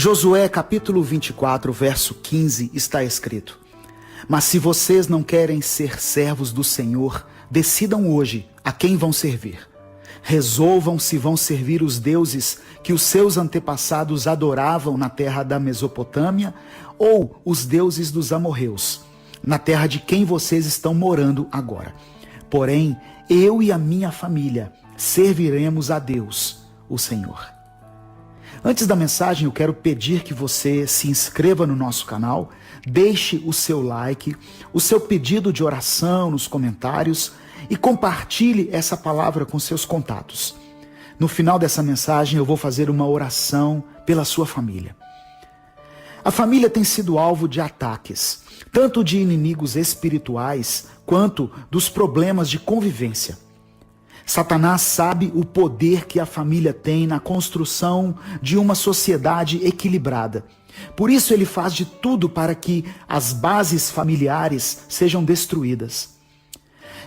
Josué capítulo 24, verso 15 está escrito: Mas se vocês não querem ser servos do Senhor, decidam hoje a quem vão servir. Resolvam se vão servir os deuses que os seus antepassados adoravam na terra da Mesopotâmia ou os deuses dos amorreus, na terra de quem vocês estão morando agora. Porém, eu e a minha família serviremos a Deus, o Senhor. Antes da mensagem, eu quero pedir que você se inscreva no nosso canal, deixe o seu like, o seu pedido de oração nos comentários e compartilhe essa palavra com seus contatos. No final dessa mensagem, eu vou fazer uma oração pela sua família. A família tem sido alvo de ataques, tanto de inimigos espirituais quanto dos problemas de convivência. Satanás sabe o poder que a família tem na construção de uma sociedade equilibrada. Por isso ele faz de tudo para que as bases familiares sejam destruídas.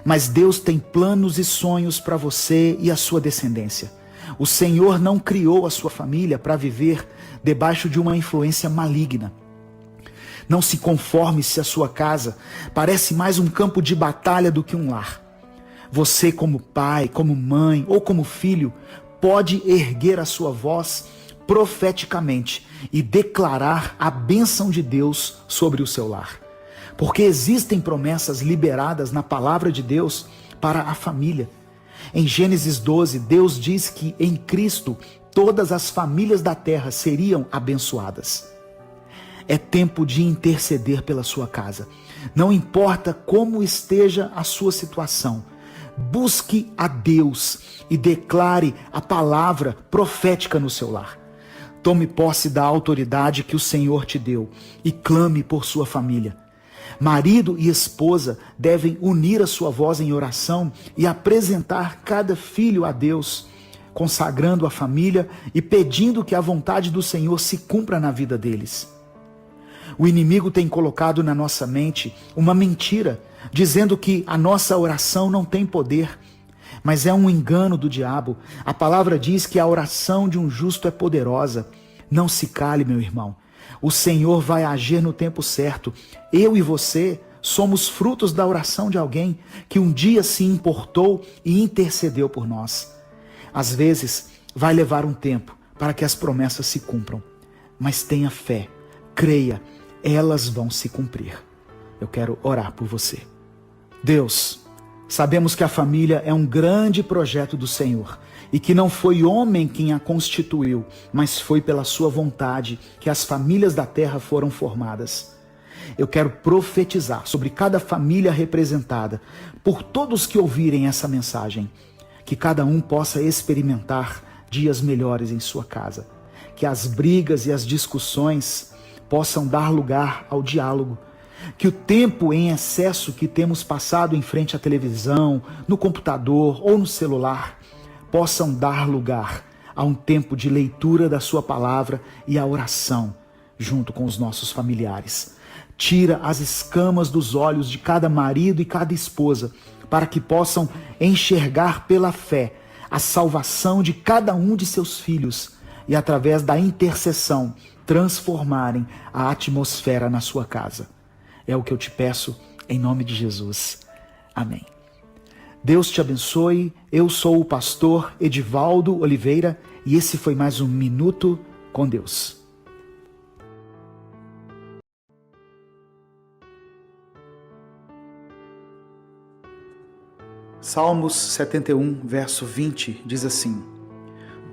Mas Deus tem planos e sonhos para você e a sua descendência. O Senhor não criou a sua família para viver debaixo de uma influência maligna. Não se conforme se a sua casa parece mais um campo de batalha do que um lar. Você, como pai, como mãe ou como filho, pode erguer a sua voz profeticamente e declarar a bênção de Deus sobre o seu lar. Porque existem promessas liberadas na palavra de Deus para a família. Em Gênesis 12, Deus diz que em Cristo todas as famílias da terra seriam abençoadas. É tempo de interceder pela sua casa. Não importa como esteja a sua situação, busque a Deus e declare a palavra profética no seu lar. Tome posse da autoridade que o Senhor te deu e clame por sua família. Marido e esposa devem unir a sua voz em oração e apresentar cada filho a Deus, consagrando a família e pedindo que a vontade do Senhor se cumpra na vida deles. O inimigo tem colocado na nossa mente uma mentira, dizendo que a nossa oração não tem poder, mas é um engano do diabo. A palavra diz que a oração de um justo é poderosa. Não se cale, meu irmão. O Senhor vai agir no tempo certo. Eu e você somos frutos da oração de alguém que um dia se importou e intercedeu por nós. Às vezes, vai levar um tempo para que as promessas se cumpram, mas tenha fé, creia, elas vão se cumprir. Eu quero orar por você. Deus, sabemos que a família é um grande projeto do Senhor e que não foi homem quem a constituiu, mas foi pela sua vontade que as famílias da terra foram formadas. Eu quero profetizar sobre cada família representada, por todos que ouvirem essa mensagem, que cada um possa experimentar dias melhores em sua casa, que as brigas e as discussões possam dar lugar ao diálogo, que o tempo em excesso que temos passado em frente à televisão, no computador ou no celular, possam dar lugar a um tempo de leitura da sua palavra e a oração junto com os nossos familiares. Tira as escamas dos olhos de cada marido e cada esposa, para que possam enxergar pela fé a salvação de cada um de seus filhos e, através da intercessão, transformarem a atmosfera na sua casa. É o que eu te peço em nome de Jesus. Amém. Deus te abençoe. Eu sou o pastor Edivaldo Oliveira e esse foi mais um Minuto com Deus. Salmos 71, verso 20, diz assim: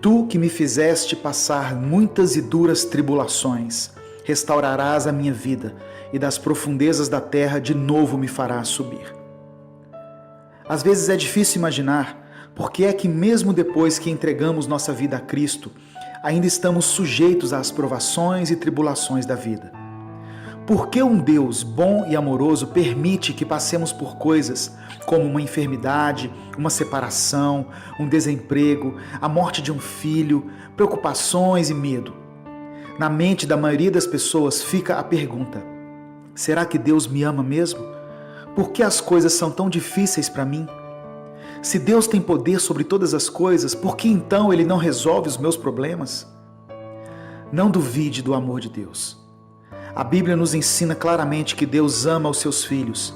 Tu que me fizeste passar muitas e duras tribulações, restaurarás a minha vida e das profundezas da terra de novo me farás subir. Às vezes é difícil imaginar por que é que mesmo depois que entregamos nossa vida a Cristo, ainda estamos sujeitos às provações e tribulações da vida. Por que um Deus bom e amoroso permite que passemos por coisas como uma enfermidade, uma separação, um desemprego, a morte de um filho, preocupações e medo? Na mente da maioria das pessoas fica a pergunta: será que Deus me ama mesmo? Por que as coisas são tão difíceis para mim? Se Deus tem poder sobre todas as coisas, por que então Ele não resolve os meus problemas? Não duvide do amor de Deus. A Bíblia nos ensina claramente que Deus ama os seus filhos.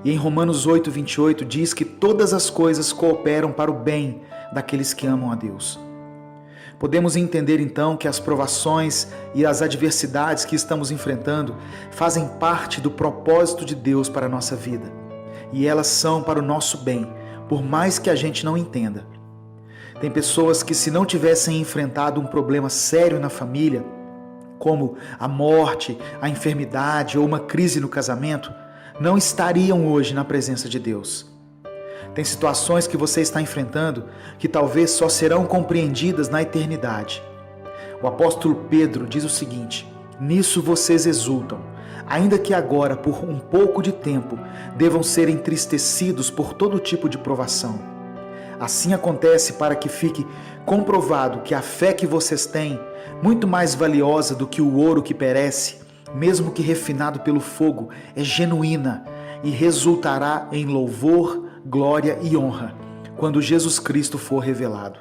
E em Romanos 8:28 diz que todas as coisas cooperam para o bem daqueles que amam a Deus. Podemos entender então que as provações e as adversidades que estamos enfrentando fazem parte do propósito de Deus para a nossa vida. E elas são para o nosso bem, por mais que a gente não entenda. Tem pessoas que, se não tivessem enfrentado um problema sério na família, como a morte, a enfermidade ou uma crise no casamento, não estariam hoje na presença de Deus. Tem situações que você está enfrentando que talvez só serão compreendidas na eternidade. O apóstolo Pedro diz o seguinte: nisso vocês exultam, ainda que agora, por um pouco de tempo, devam ser entristecidos por todo tipo de provação. Assim acontece para que fique comprovado que a fé que vocês têm, muito mais valiosa do que o ouro que perece, mesmo que refinado pelo fogo, é genuína e resultará em louvor, glória e honra, quando Jesus Cristo for revelado.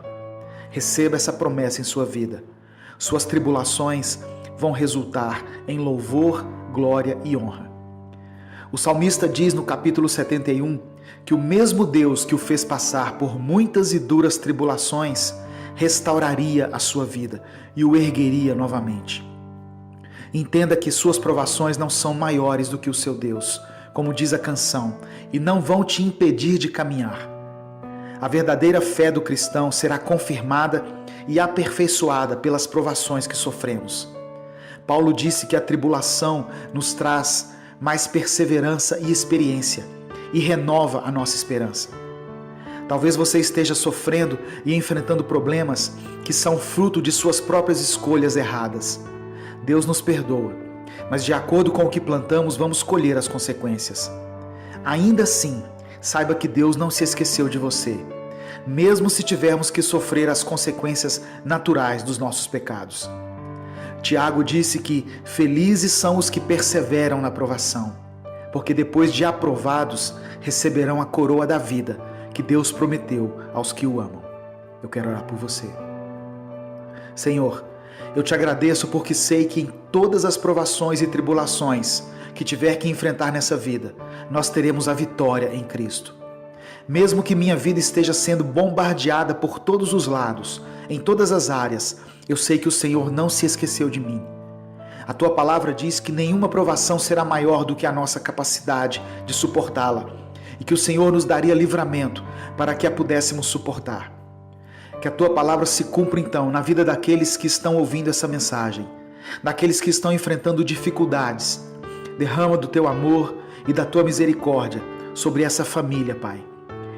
Receba essa promessa em sua vida. Suas tribulações vão resultar em louvor, glória e honra. O salmista diz no capítulo 71 que o mesmo Deus que o fez passar por muitas e duras tribulações restauraria a sua vida e o ergueria novamente. Entenda que suas provações não são maiores do que o seu Deus, como diz a canção, e não vão te impedir de caminhar. A verdadeira fé do cristão será confirmada e aperfeiçoada pelas provações que sofremos. Paulo disse que a tribulação nos traz mais perseverança e experiência e renova a nossa esperança. Talvez você esteja sofrendo e enfrentando problemas que são fruto de suas próprias escolhas erradas. Deus nos perdoa, mas de acordo com o que plantamos, vamos colher as consequências. Ainda assim, saiba que Deus não se esqueceu de você, mesmo se tivermos que sofrer as consequências naturais dos nossos pecados. Tiago disse que felizes são os que perseveram na provação, porque depois de aprovados, receberão a coroa da vida que Deus prometeu aos que o amam. Eu quero orar por você. Senhor, eu te agradeço porque sei que em todas as provações e tribulações que tiver que enfrentar nessa vida, nós teremos a vitória em Cristo. Mesmo que minha vida esteja sendo bombardeada por todos os lados, em todas as áreas, eu sei que o Senhor não se esqueceu de mim. A tua palavra diz que nenhuma provação será maior do que a nossa capacidade de suportá-la e que o Senhor nos daria livramento para que a pudéssemos suportar. Que a tua palavra se cumpra então na vida daqueles que estão ouvindo essa mensagem, daqueles que estão enfrentando dificuldades. Derrama do teu amor e da tua misericórdia sobre essa família, Pai.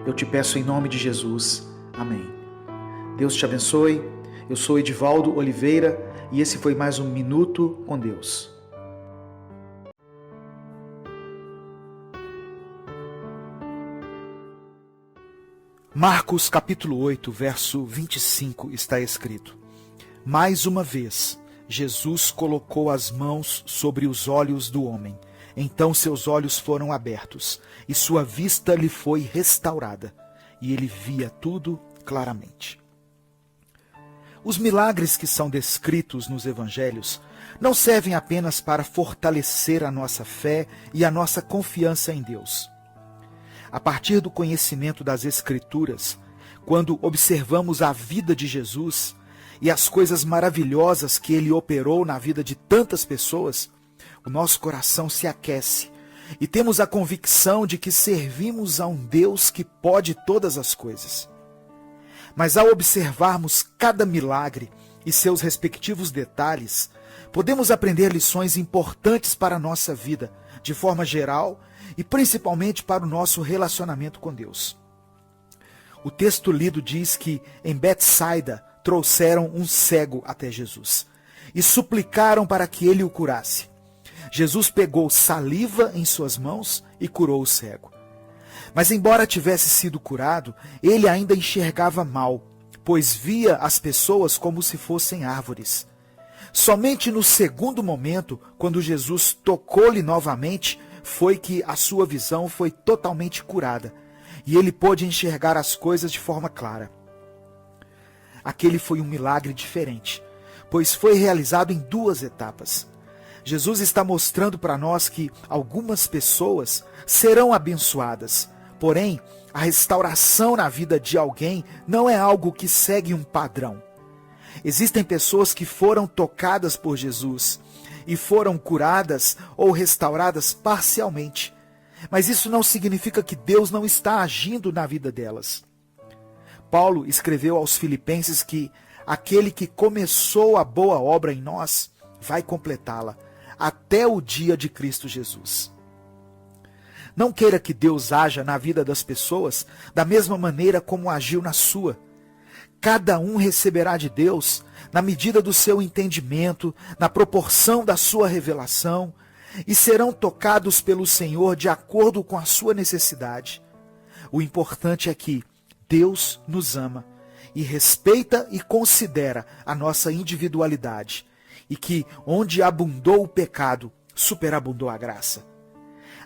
Eu te peço em nome de Jesus. Amém. Deus te abençoe. Eu sou Edivaldo Oliveira e esse foi mais um Minuto com Deus. Marcos capítulo 8, verso 25 está escrito: mais uma vez, Jesus colocou as mãos sobre os olhos do homem. Então seus olhos foram abertos e sua vista lhe foi restaurada, e ele via tudo claramente. Os milagres que são descritos nos evangelhos não servem apenas para fortalecer a nossa fé e a nossa confiança em Deus. A partir do conhecimento das Escrituras, quando observamos a vida de Jesus e as coisas maravilhosas que ele operou na vida de tantas pessoas, o nosso coração se aquece e temos a convicção de que servimos a um Deus que pode todas as coisas. Mas ao observarmos cada milagre e seus respectivos detalhes, podemos aprender lições importantes para a nossa vida, de forma geral e principalmente para o nosso relacionamento com Deus. O texto lido diz que em Betsaida trouxeram um cego até Jesus e suplicaram para que ele o curasse. Jesus pegou saliva em suas mãos e curou o cego. Mas embora tivesse sido curado, ele ainda enxergava mal, pois via as pessoas como se fossem árvores. Somente no segundo momento, quando Jesus tocou-lhe novamente, foi que a sua visão foi totalmente curada, e ele pôde enxergar as coisas de forma clara. Aquele foi um milagre diferente, pois foi realizado em 2 etapas. Jesus está mostrando para nós que algumas pessoas serão abençoadas, porém, a restauração na vida de alguém não é algo que segue um padrão. Existem pessoas que foram tocadas por Jesus e foram curadas ou restauradas parcialmente, mas isso não significa que Deus não está agindo na vida delas. Paulo escreveu aos Filipenses que aquele que começou a boa obra em nós vai completá-la até o dia de Cristo Jesus. Não queira que Deus haja na vida das pessoas da mesma maneira como agiu na sua. Cada um receberá de Deus na medida do seu entendimento, na proporção da sua revelação, e serão tocados pelo Senhor de acordo com a sua necessidade. O importante é que Deus nos ama e respeita e considera a nossa individualidade, e que onde abundou o pecado, superabundou a graça.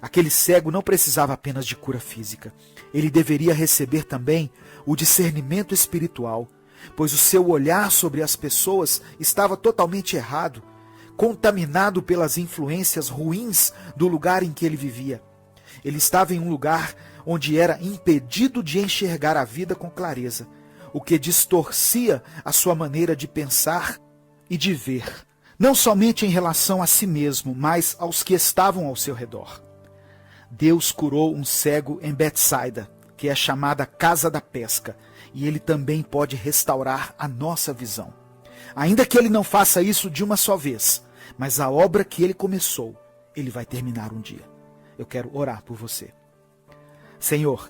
Aquele cego não precisava apenas de cura física. Ele deveria receber também o discernimento espiritual, pois o seu olhar sobre as pessoas estava totalmente errado, contaminado pelas influências ruins do lugar em que ele vivia. Ele estava em um lugar onde era impedido de enxergar a vida com clareza, o que distorcia a sua maneira de pensar e de ver, não somente em relação a si mesmo, mas aos que estavam ao seu redor. Deus curou um cego em Betsaida, que é chamada Casa da Pesca, e ele também pode restaurar a nossa visão. Ainda que ele não faça isso de uma só vez, mas a obra que ele começou, ele vai terminar um dia. Eu quero orar por você. Senhor,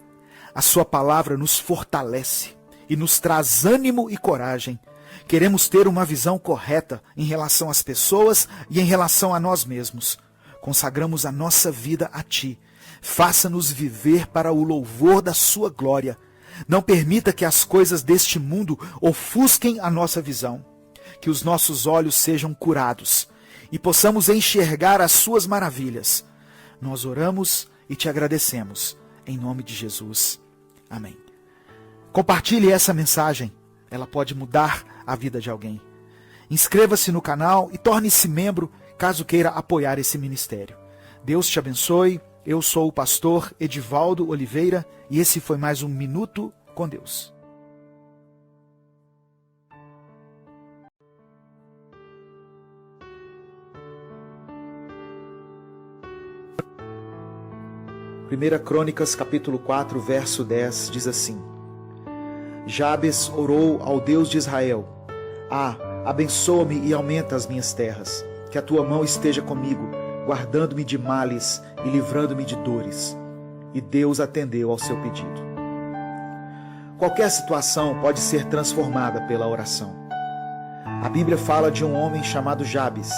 a sua palavra nos fortalece e nos traz ânimo e coragem. Queremos ter uma visão correta em relação às pessoas e em relação a nós mesmos. Consagramos a nossa vida a Ti. Faça-nos viver para o louvor da sua glória. Não permita que as coisas deste mundo ofusquem a nossa visão. Que os nossos olhos sejam curados e possamos enxergar as suas maravilhas. Nós oramos e te agradecemos. Em nome de Jesus. Amém. Compartilhe essa mensagem. Ela pode mudar a vida de alguém. Inscreva-se no canal e torne-se membro caso queira apoiar esse ministério. Deus te abençoe. Eu sou o pastor Edivaldo Oliveira e esse foi mais um Minuto com Deus. Primeira Crônicas, capítulo 4, verso 10, diz assim: Jabes orou ao Deus de Israel: abençoa-me e aumenta as minhas terras, que a tua mão esteja comigo, guardando-me de males e livrando-me de dores. E Deus atendeu ao seu pedido. Qualquer situação pode ser transformada pela oração. A Bíblia fala de um homem chamado Jabes,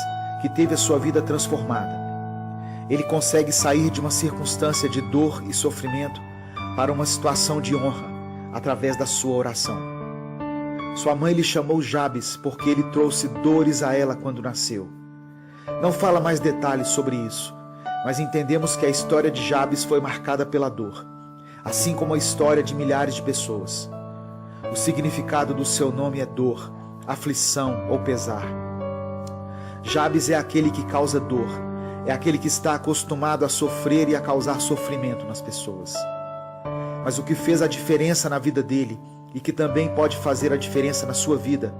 que teve a sua vida transformada. Ele consegue sair de uma circunstância de dor e sofrimento para uma situação de honra, através da sua oração. Sua mãe lhe chamou Jabes porque ele trouxe dores a ela quando nasceu. Não fala mais detalhes sobre isso, mas entendemos que a história de Jabes foi marcada pela dor, assim como a história de milhares de pessoas. O significado do seu nome é dor, aflição ou pesar. Jabes é aquele que causa dor, é aquele que está acostumado a sofrer e a causar sofrimento nas pessoas. Mas o que fez a diferença na vida dele, e que também pode fazer a diferença na sua vida,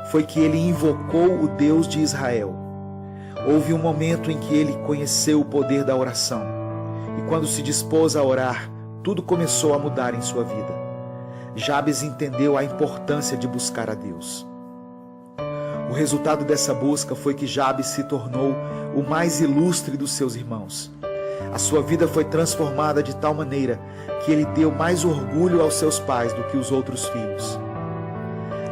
foi que ele invocou o Deus de Israel. Houve um momento em que ele conheceu o poder da oração, e quando se dispôs a orar, tudo começou a mudar em sua vida. Jabes entendeu a importância de buscar a Deus. O resultado dessa busca foi que Jabes se tornou o mais ilustre dos seus irmãos. A sua vida foi transformada de tal maneira que ele deu mais orgulho aos seus pais do que os outros filhos.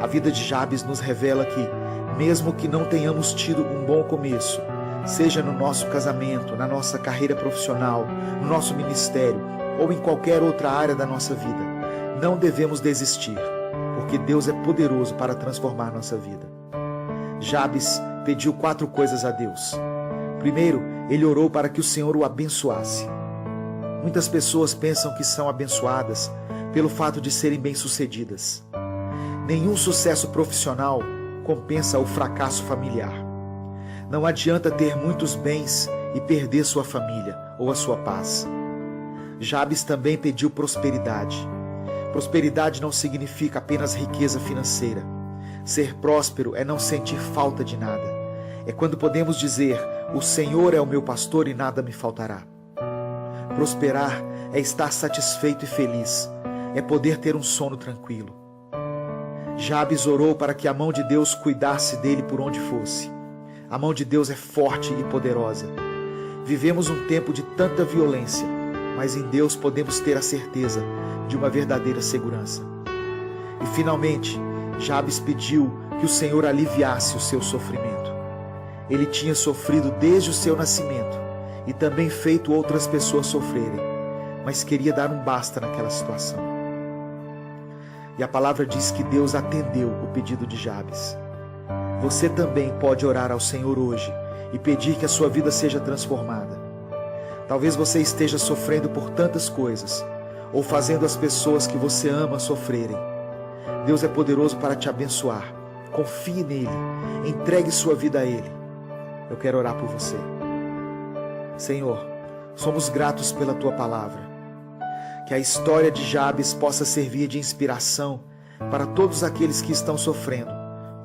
A vida de Jabes nos revela que, mesmo que não tenhamos tido um bom começo, seja no nosso casamento, na nossa carreira profissional, no nosso ministério ou em qualquer outra área da nossa vida, não devemos desistir, porque Deus é poderoso para transformar nossa vida. Jabes pediu 4 coisas a Deus. Primeiro, ele orou para que o Senhor o abençoasse. Muitas pessoas pensam que são abençoadas pelo fato de serem bem-sucedidas. Nenhum sucesso profissional compensa o fracasso familiar. Não adianta ter muitos bens e perder sua família ou a sua paz. Jabes também pediu prosperidade. Prosperidade não significa apenas riqueza financeira. Ser próspero é não sentir falta de nada. É quando podemos dizer: o Senhor é o meu pastor e nada me faltará. Prosperar é estar satisfeito e feliz. É poder ter um sono tranquilo. Jabes orou para que a mão de Deus cuidasse dele por onde fosse. A mão de Deus é forte e poderosa. Vivemos um tempo de tanta violência, mas em Deus podemos ter a certeza de uma verdadeira segurança. E finalmente, Jabes pediu que o Senhor aliviasse o seu sofrimento. Ele tinha sofrido desde o seu nascimento e também feito outras pessoas sofrerem, mas queria dar um basta naquela situação. E a palavra diz que Deus atendeu o pedido de Jabes. Você também pode orar ao Senhor hoje e pedir que a sua vida seja transformada. Talvez você esteja sofrendo por tantas coisas, ou fazendo as pessoas que você ama sofrerem. Deus é poderoso para te abençoar. Confie nele, entregue sua vida a ele. Eu quero orar por você. Senhor, somos gratos pela tua palavra. Que a história de Jabes possa servir de inspiração para todos aqueles que estão sofrendo,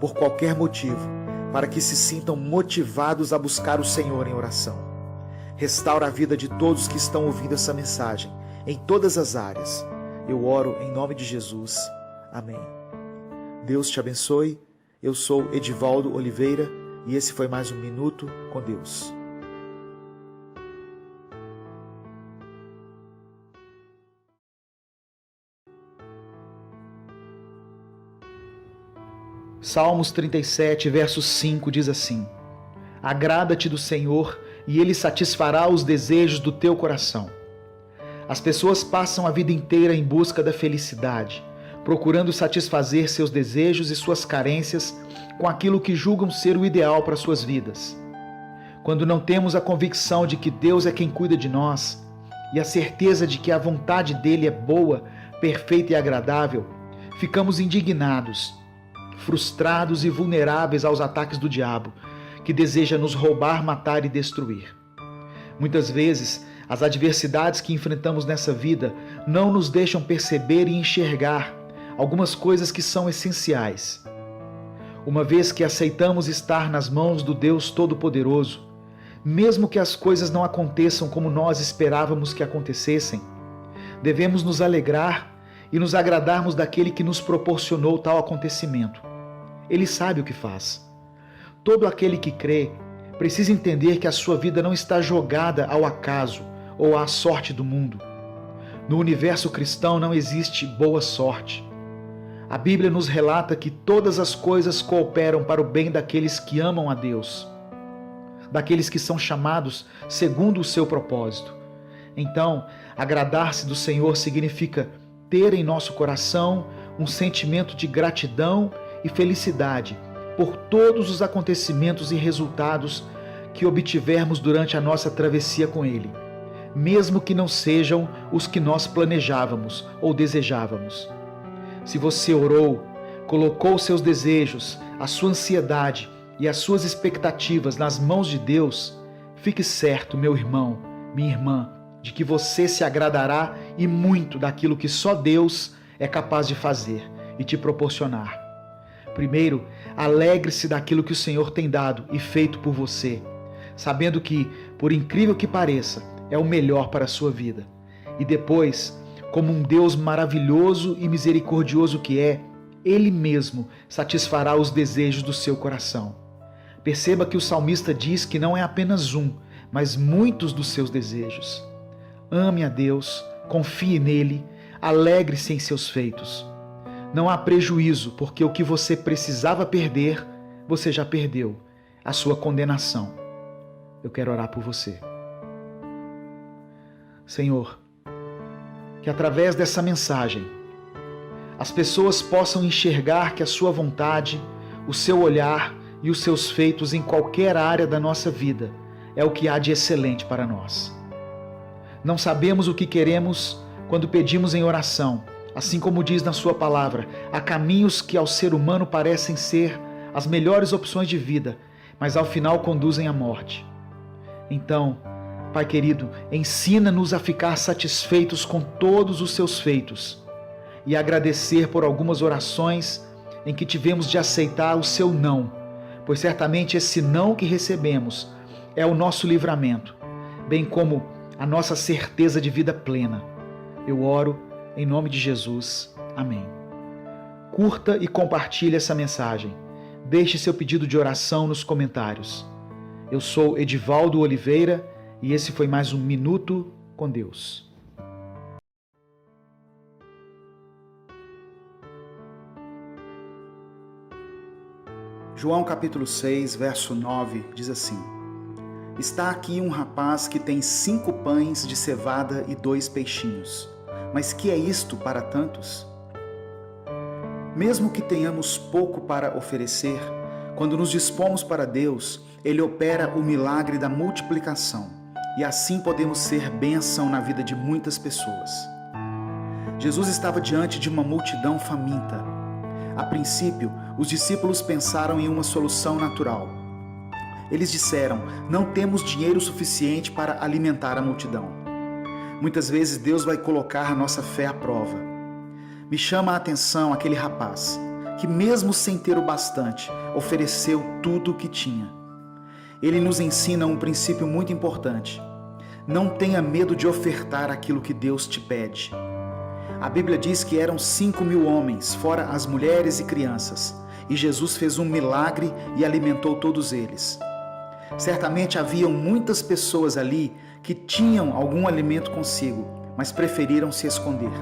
por qualquer motivo, para que se sintam motivados a buscar o Senhor em oração. Restaura a vida de todos que estão ouvindo essa mensagem, em todas as áreas. Eu oro em nome de Jesus. Amém. Deus te abençoe. Eu sou Edivaldo Oliveira e esse foi mais um Minuto com Deus. Salmos 37, verso 5 diz assim: Agrada-te do Senhor e Ele satisfará os desejos do teu coração. As pessoas passam a vida inteira em busca da felicidade, procurando satisfazer seus desejos e suas carências com aquilo que julgam ser o ideal para suas vidas. Quando não temos a convicção de que Deus é quem cuida de nós e a certeza de que a vontade dele é boa, perfeita e agradável, ficamos indignados, frustrados e vulneráveis aos ataques do diabo, que deseja nos roubar, matar e destruir. Muitas vezes, as adversidades que enfrentamos nessa vida não nos deixam perceber e enxergar algumas coisas que são essenciais. Uma vez que aceitamos estar nas mãos do Deus Todo-Poderoso, mesmo que as coisas não aconteçam como nós esperávamos que acontecessem, devemos nos alegrar e nos agradarmos daquele que nos proporcionou tal acontecimento. Ele sabe o que faz. Todo aquele que crê precisa entender que a sua vida não está jogada ao acaso ou à sorte do mundo. No universo cristão não existe boa sorte. A Bíblia nos relata que todas as coisas cooperam para o bem daqueles que amam a Deus, daqueles que são chamados segundo o seu propósito. Então, agradar-se do Senhor significa ter em nosso coração um sentimento de gratidão e felicidade por todos os acontecimentos e resultados que obtivermos durante a nossa travessia com Ele, mesmo que não sejam os que nós planejávamos ou desejávamos. Se você orou, colocou seus desejos, a sua ansiedade e as suas expectativas nas mãos de Deus, fique certo, meu irmão, minha irmã, de que você se agradará e muito daquilo que só Deus é capaz de fazer e te proporcionar. Primeiro, alegre-se daquilo que o Senhor tem dado e feito por você, sabendo que, por incrível que pareça, é o melhor para a sua vida. E depois, como um Deus maravilhoso e misericordioso que é, Ele mesmo satisfará os desejos do seu coração. Perceba que o salmista diz que não é apenas um, mas muitos dos seus desejos. Ame a Deus, confie nele, alegre-se em seus feitos. Não há prejuízo, porque o que você precisava perder, você já perdeu, a sua condenação. Eu quero orar por você. Senhor, que através dessa mensagem, as pessoas possam enxergar que a sua vontade, o seu olhar e os seus feitos em qualquer área da nossa vida é o que há de excelente para nós. Não sabemos o que queremos quando pedimos em oração, assim como diz na sua palavra, há caminhos que ao ser humano parecem ser as melhores opções de vida, mas ao final conduzem à morte. Então, Pai querido, ensina-nos a ficar satisfeitos com todos os seus feitos e agradecer por algumas orações em que tivemos de aceitar o seu não, pois certamente esse não que recebemos é o nosso livramento, bem como a nossa certeza de vida plena. Eu oro em nome de Jesus. Amém. Curta e compartilhe essa mensagem. Deixe seu pedido de oração nos comentários. Eu sou Edivaldo Oliveira e esse foi mais um Minuto com Deus. João capítulo 6, verso 9, diz assim: Está aqui um rapaz que tem 5 pães de cevada e 2 peixinhos. Mas que é isto para tantos? Mesmo que tenhamos pouco para oferecer, quando nos dispomos para Deus, Ele opera o milagre da multiplicação, e assim podemos ser bênção na vida de muitas pessoas. Jesus estava diante de uma multidão faminta. A princípio, os discípulos pensaram em uma solução natural. Eles disseram: não temos dinheiro suficiente para alimentar a multidão. Muitas vezes Deus vai colocar a nossa fé à prova. Me chama a atenção aquele rapaz, que mesmo sem ter o bastante, ofereceu tudo o que tinha. Ele nos ensina um princípio muito importante. Não tenha medo de ofertar aquilo que Deus te pede. A Bíblia diz que eram 5.000 homens, fora as mulheres e crianças, e Jesus fez um milagre e alimentou todos eles. Certamente haviam muitas pessoas ali que tinham algum alimento consigo, mas preferiram se esconder.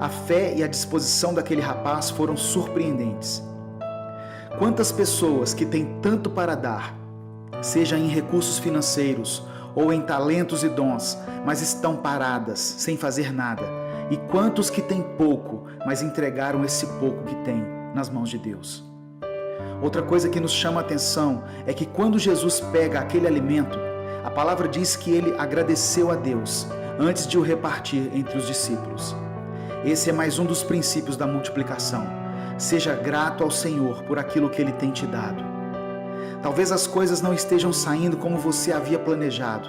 A fé e a disposição daquele rapaz foram surpreendentes. Quantas pessoas que têm tanto para dar, seja em recursos financeiros ou em talentos e dons, mas estão paradas, sem fazer nada? E quantos que têm pouco, mas entregaram esse pouco que têm nas mãos de Deus? Outra coisa que nos chama a atenção é que quando Jesus pega aquele alimento, a palavra diz que ele agradeceu a Deus antes de o repartir entre os discípulos. Esse é mais um dos princípios da multiplicação. Seja grato ao Senhor por aquilo que Ele tem te dado. Talvez as coisas não estejam saindo como você havia planejado.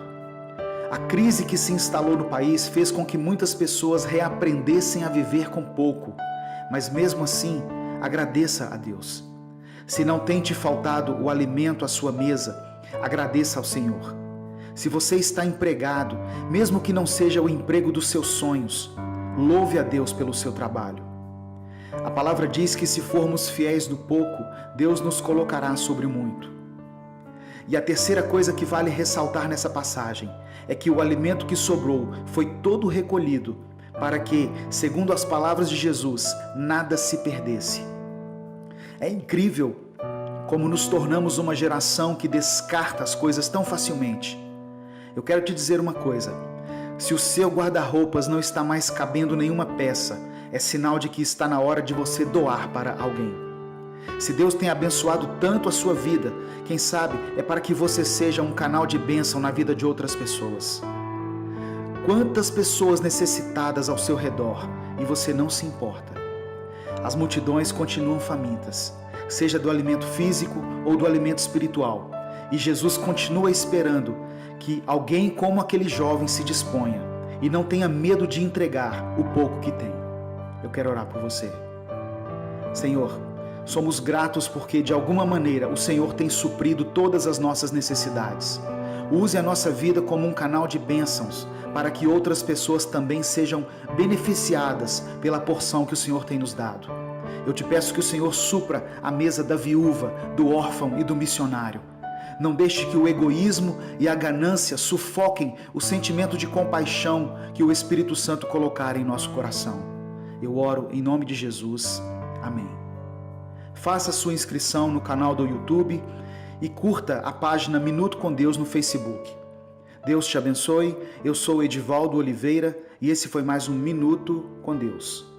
A crise que se instalou no país fez com que muitas pessoas reaprendessem a viver com pouco, mas mesmo assim, agradeça a Deus. Se não tem te faltado o alimento à sua mesa, agradeça ao Senhor. Se você está empregado, mesmo que não seja o emprego dos seus sonhos, louve a Deus pelo seu trabalho. A palavra diz que se formos fiéis no pouco, Deus nos colocará sobre o muito. E a terceira coisa que vale ressaltar nessa passagem é que o alimento que sobrou foi todo recolhido para que, segundo as palavras de Jesus, nada se perdesse. É incrível como nos tornamos uma geração que descarta as coisas tão facilmente. Eu quero te dizer uma coisa: se o seu guarda-roupas não está mais cabendo nenhuma peça, é sinal de que está na hora de você doar para alguém. Se Deus tem abençoado tanto a sua vida, quem sabe é para que você seja um canal de bênção na vida de outras pessoas. Quantas pessoas necessitadas ao seu redor e você não se importa? As multidões continuam famintas, seja do alimento físico ou do alimento espiritual, e Jesus continua esperando que alguém como aquele jovem se disponha e não tenha medo de entregar o pouco que tem. Eu quero orar por você. Senhor, somos gratos porque de alguma maneira o Senhor tem suprido todas as nossas necessidades. Use a nossa vida como um canal de bênçãos para que outras pessoas também sejam beneficiadas pela porção que o Senhor tem nos dado. Eu te peço que o Senhor supra a mesa da viúva, do órfão e do missionário. Não deixe que o egoísmo e a ganância sufoquem o sentimento de compaixão que o Espírito Santo colocar em nosso coração. Eu oro em nome de Jesus. Amém. Faça sua inscrição no canal do YouTube e curta a página Minuto com Deus no Facebook. Deus te abençoe. Eu sou Edivaldo Oliveira e esse foi mais um Minuto com Deus.